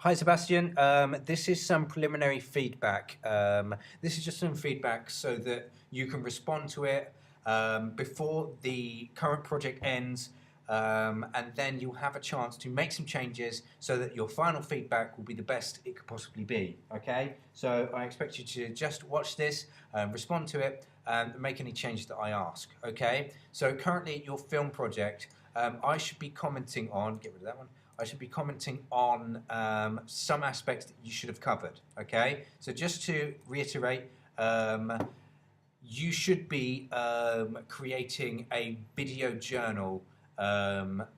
Hi, Sebastian. This is some preliminary feedback. This is just some feedback so that you can respond to it before the current project ends, and then you'll have a chance to make some changes so that your final feedback will be the best it could possibly be. Okay? So I expect you to just watch this, respond to it, and make any changes that I ask. Okay? So currently, your film project, I should be commenting on. Get rid of that one. I should be commenting on some aspects that you should have covered. Okay, so just to reiterate, you should be creating a video journal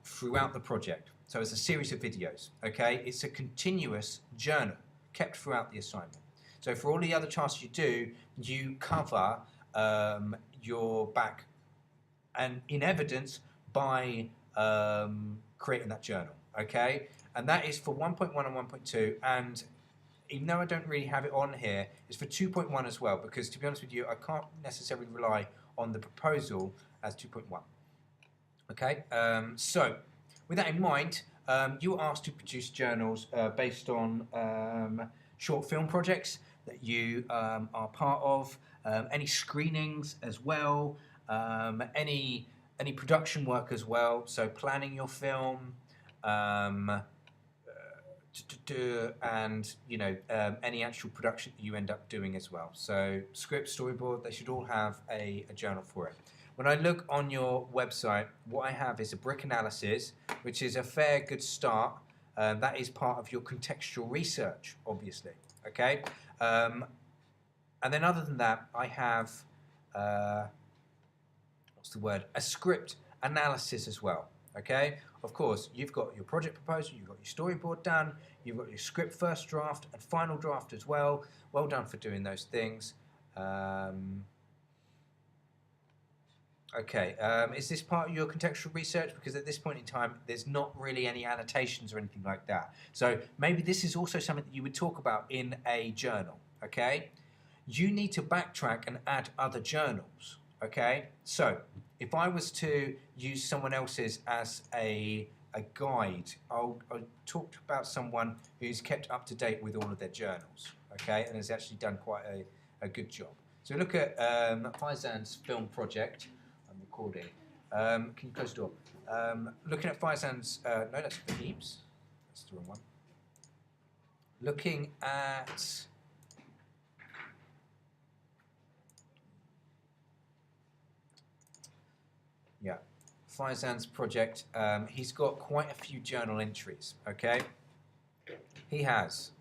throughout the project. So it's a series of videos. Okay, it's a continuous journal kept throughout the assignment. So for all the other tasks you do, you cover your back and in evidence by creating that journal. Okay, and that is for 1.1 and 1.2, and even though I don't really have it on here, it's for 2.1 as well, because to be honest with you, I can't necessarily rely on the proposal as 2.1. Okay, so with that in mind, you were asked to produce journals based on short film projects that you are part of, any screenings as well, any production work as well, so planning your film, and any actual production that you end up doing as well. So script, storyboard, they should all have a journal for it. When I look on your website, what I have is a brick analysis, which is a fair good start. That is part of your contextual research, obviously. Okay, and then other than that, I have what's the word? A script analysis as well. Okay, of course, you've got your project proposal, you've got your storyboard done, you've got your script first draft and final draft as well. Well done for doing those things. Okay, is this part of your contextual research? Because at this point in time, there's not really any annotations or anything like that. So maybe this is also something that you would talk about in a journal, okay? You need to backtrack and add other journals, okay? So if I was to use someone else's as a guide, I'll talk about someone who's kept up to date with all of their journals, okay? And has actually done quite a good job. So look at Faizan's film project. I'm recording. Can you close the door? Looking at Faizan's, no, that's Fahim's. That's the wrong one. Looking at yeah, Faizan's project. He's got quite a few journal entries. Okay, he has.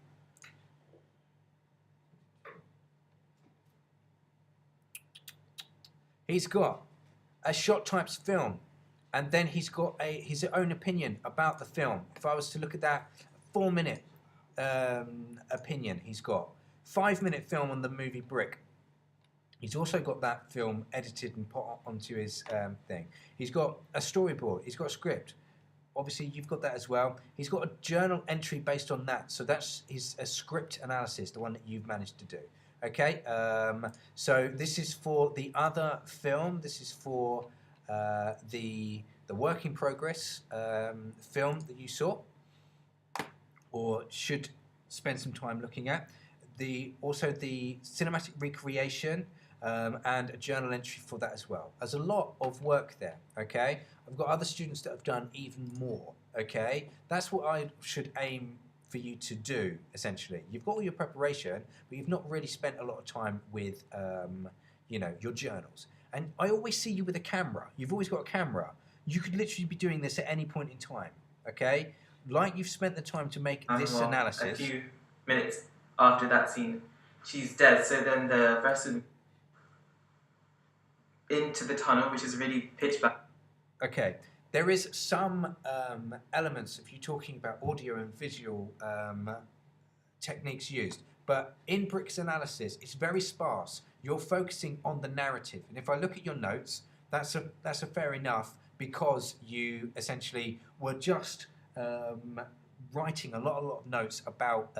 He's got a shot types film, and then he's got his own opinion about the film. If I was to look at that 4-minute opinion, he's got 5-minute film on the movie Brick. He's also got that film edited and put onto his thing. He's got a storyboard. He's got a script. Obviously, you've got that as well. He's got a journal entry based on that. So that's a script analysis, the one that you've managed to do. Okay. So this is for the other film. This is for the work in progress film that you saw, or should spend some time looking at. Also the cinematic recreation. And a journal entry for that as well. There's a lot of work there, okay? I've got other students that have done even more, okay? That's what I should aim for you to do, essentially. You've got all your preparation, but you've not really spent a lot of time with, your journals. And I always see you with a camera. You've always got a camera. You could literally be doing this at any point in time, okay? Like you've spent the time to make this analysis. A few minutes after that scene, she's dead, so then the rest of into the tunnel, which is really pitch black. Okay, there is some elements of you talking about audio and visual techniques used, but in Brick's analysis, it's very sparse. You're focusing on the narrative, and if I look at your notes, that's a fair enough, because you essentially were just writing a lot of notes about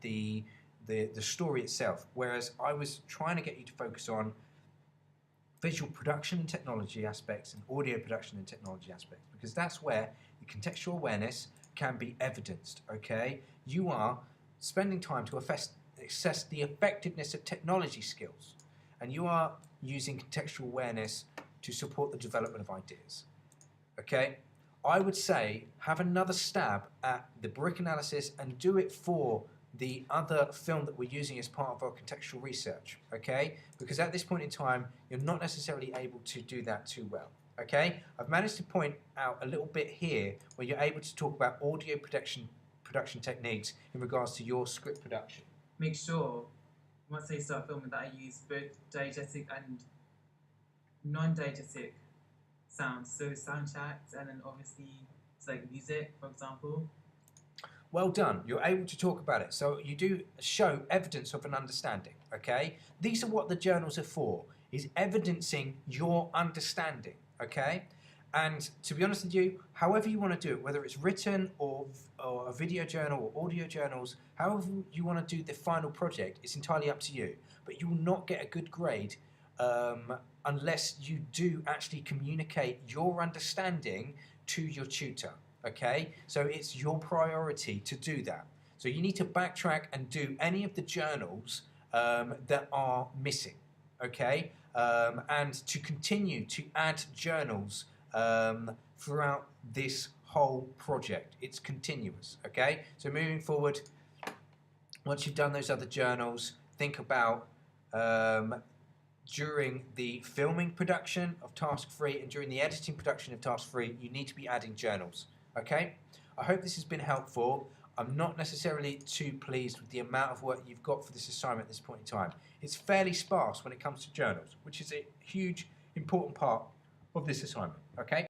the story itself, whereas I was trying to get you to focus on visual production and technology aspects and audio production and technology aspects, because that's where the contextual awareness can be evidenced, okay? You are spending time to assess the effectiveness of technology skills, and you are using contextual awareness to support the development of ideas, okay? I would say have another stab at the brick analysis and do it for the other film that we're using as part of our contextual research, okay? Because at this point in time, you're not necessarily able to do that too well, okay? I've managed to point out a little bit here where you're able to talk about audio production techniques in regards to your script production. Make sure, once I start filming, that I use both diegetic and non-diegetic sounds. So sound tracks, and then obviously it's like music, for example. Well done. You're able to talk about it. So you do show evidence of an understanding, okay? These are what the journals are for, is evidencing your understanding, okay? And to be honest with you, however you want to do it, whether it's written or a video journal or audio journals, however you want to do the final project, it's entirely up to you. But you will not get a good grade unless you do actually communicate your understanding to your tutor. Okay, so it's your priority to do that. So you need to backtrack and do any of the journals that are missing, okay, and to continue to add journals throughout this whole project. It's continuous, okay? So moving forward, once you've done those other journals, think about during the filming production of Task 3 and during the editing production of Task 3, you need to be adding journals. Okay, I hope this has been helpful. I'm not necessarily too pleased with the amount of work you've got for this assignment at this point in time. It's fairly sparse when it comes to journals, which is a huge, important part of this assignment. Okay.